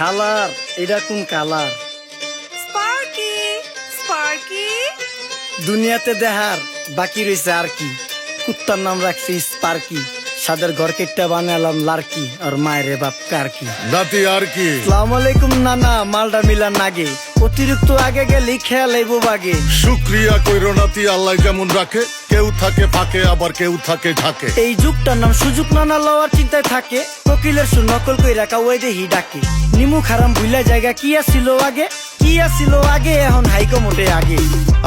খালার এটা কোন কালার? স্পার্কি স্পার্কি দুনিয়াতে দেহার বাকি রয়েছে আর কি। কুত্তার নাম রাখছি স্পার্কি, সাদের ঘর কেটটা বানালাম লার্কি, আর মায়ের বাপ কারকি। নাতি আর কি? আসসালামু আলাইকুম নানা, মালডা মিলা নাগে, অতিরিক্ত আগে গেলি খেয়াল আইবো বাগে। শুক্রিয়া কইরো নাতি, আল্লাহ যেমন রাখে, কেউ থাকে ফাঁকে আবার কেউ থাকে ঝাঁকে। এই যুগটার নাম সুযোগ নানা লওয়ার চিন্তায় থাকে, কোকিলের সুর নকল কই রাখা ওই দেহি ডাকে। নিমু খারাম ভুলা জায়গা কি আসিল আগে, কি আসিল আগে, এখন হাইকো মোটে আগে।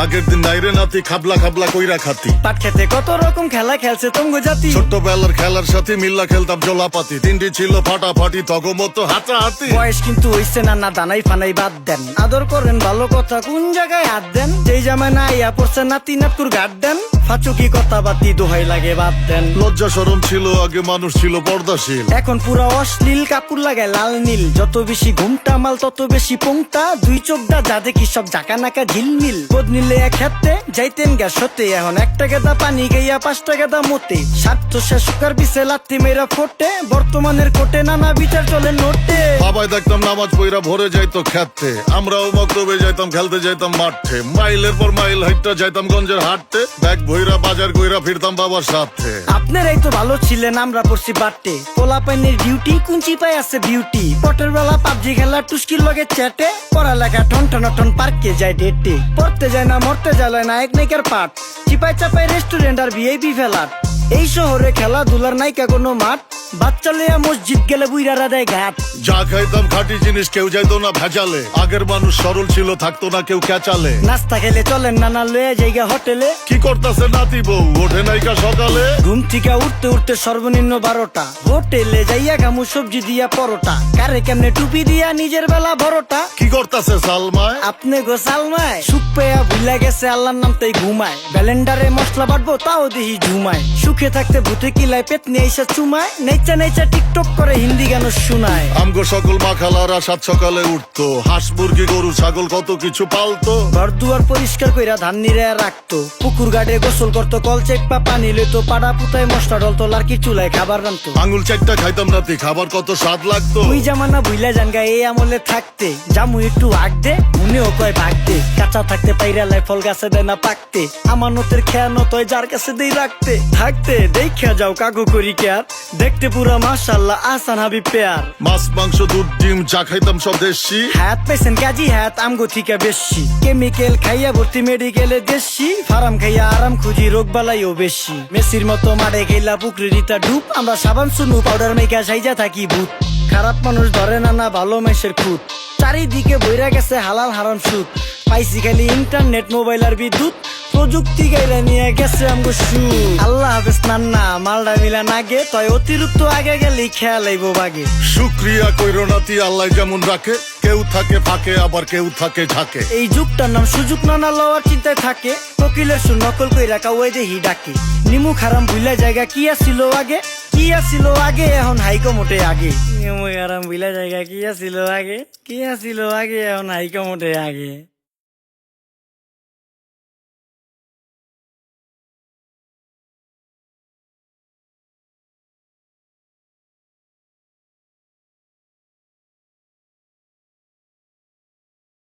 আগের দিন নাইরে নাতি খাবলা খাবলা কইরা খাতি, পাট খেতে কত রকম খেলা খেলছে তঙ্গ জাতি। ছোট্টবেলার খেলার সাথে মিল্লা খেলতাম জলাপাতি, তিনটি ছিল ফাটাফাটি তগমতো হাতাহাতি। বয়স কিন্তু হইছে না দানাই ফানাই বাদ দেন, আদর করেন ভালো কথা কোন জায়গায় হাত দেন। যেই জামায় না ইয়া পড়ছে নাতি নাতুর গাট দেন, ফাচুকি কথা বাতি দোহাই লাগে বাদ দেন। লজ্জা শরম ছিল আগে, মানুষ ছিল পর্দাশীল, এখন পুরা অশ্লীল কাপড় লাগায় লাল নীল। যত বেশি ঘুমটা মাল তত বেশি পোংটা, দুই চোখটা যা দেখি সব জাকা নাকা ঝিলমিল। বোধ নিলে এক হাতে যাইতেন গা সতে, এখন একটা গেদা পানি গাইয়া 5টা গেদা মতে। স্বার্থ শেষকার পিছে লাত্তি মেয়েরা ফোটে, বর্তমানের কোটে নানা বিচার চলে নোটে। বাবাই দেখতাম নামাজ পইরা ভরে যাইতো খেতে, আমরাও মক্তবে যাইতাম খেলতে যাইতাম মাঠে। মাইলের পর মাইল হাইটটা যাইতাম গঞ্জের হাটতে, ব্যাগ ভইরা বাজার কইরা ফিরতাম বাবার সাথে। আপনারাই তো ভালো ছিলেন, আমরা পড়ছি বাটে। পোলা পাইনের ডিউটি কুঞ্চি পাই আছে বিউটি, পটের বেলা পাবজি খেলা টুস্কির লগে চ্যাটে। পড়ালেখা টন টন টন পার্কে যায় ডেটে, পড়তে যায় না মরতে যায় নায়ক নায়িকার পাঠ। চিপাই চাপাই রেস্টুরেন্ট আর ভিআইপি ফেলাট, এই শহরে খেলাধুলার নাইকা কোনো মাঠ। বাচ্চা লইয়া মসজিদ গেলে বুইরারা দেয় ঘাট। যা খাইতাম খাঁটি জিনিস, কেউ যাইতো না ভেজালে। আগের মানুষ সরল ছিল, থাকতো না কেউ ক্যাচালে। নাস্তা খেলে চলেন নানা লইয়া জায়গা হোটেলে। কি করতাছে নাতি বউ, ওঠে নাইকা সকালে। ঘুম থেকে উঠতে উঠতে সর্বনিম্ন 12টা, হোটেলে যাইয়া গামু সবজি দিয়া পরোটা। কারে কেমনে টুপি দিয়া নিজের বেলা বড়টা। কি করতাছে সালমায়? আপনি গো সালমায় সুখ পেয়া ভুলে গেছে আল্লাহর নাম তাই ঘুমায়। ব্যালেন্ডারে মশলা বাটবো তাও দেহি ঝুমায়। সুখে থাকতে ভূতে কিলায় পেট নিয়ে এসে চুমায়। নেচা নেচা টিকটক করে হিন্দি গান শুনায়। আমগো সকল মাখালারা 7 সকালে উঠতো, হাঁস মুরগি গরু ছাগল কত কিছু পালতো। ঘর দুয়ার পরিষ্কার কইরা ধান নিরে রাখতো, পুকুর গাড়ে গোসল করতো, কল চেক পা পানি লইতো। পাড়া পুতায় মশলা ডলতো, লার্কি চুলায় খাবার রান্তো। আঙুল চারটা খাইতাম নাতি, খাবার কত স্বাদ লাগতো। ওই জামানা ভুইলা জানগা এই আমলে থাকতে, জামু একটু আগ দে মনেও কয় ভাগ দে। কাঁচা থাকতে পাইরালাই ফল গাছে দেয় না পাকতে, আমানতের খেয়ানত হয় যার কাছে দেই রাখতে। থাকতে দেখা যাও কাগু করি কেয়ার, দেখতে পুরা মাশাআল্লাহ আহসান হাবিব পেয়ার। মাছ মাংস দুধ ডিম যা খাইতাম সব দেশি, হাত পেছেন কাজী হাত আমগো থিকা বেশি। কেমিক্যাল খাইয়া ভর্তি মেডিকেলে দেশি, ফার্ম খাইয়া আরাম খুঁজি রোগ বালাইও বেশি। মেসির মতো মাঠে গেলা পুকুরে রিতা ডুব, আমরা সাবান সুনু পাউডার মেকা সাইজা থাকি ভূত। খারাপ মানুষ ধরে না ভালো মেসের খুঁত, চারিদিকে বইরা গেছে হালাল হারাম সুদ। পাইছি খালি ইন্টারনেট মোবাইল আর বিদ্যুৎ, প্রযুক্তি গাইলা নিয়ে গেছে আমগো সু। আল্লাহ হাফেজ নান্না, মালডা মিলা নাগে, তয় অতিরিক্ত আগে গেলি খেয়াল আইবো বাগে। শুক্রিয়া কইরো নাতি, আল্লাহ যেমন রাখে, কেউ থাকে ফাঁকে আবার কেউ থাকে ঝাঁকে। এই যুগটার নাম সুযোগ নানা লওয়ার চিন্তায় থাকে, কোকিলের সুর নকল কই রাখা ওই দেহি ডাকে। নিমু খারাম ভুলা জায়গা কি আসিল আগে, কি আসিল আগে, এখন হাইকো মোটে আগে। নিমু খারাম ভুলা জায়গা কি আসিল আগে, কি আসিল আগে, এখন হাইকো মোটে আগে।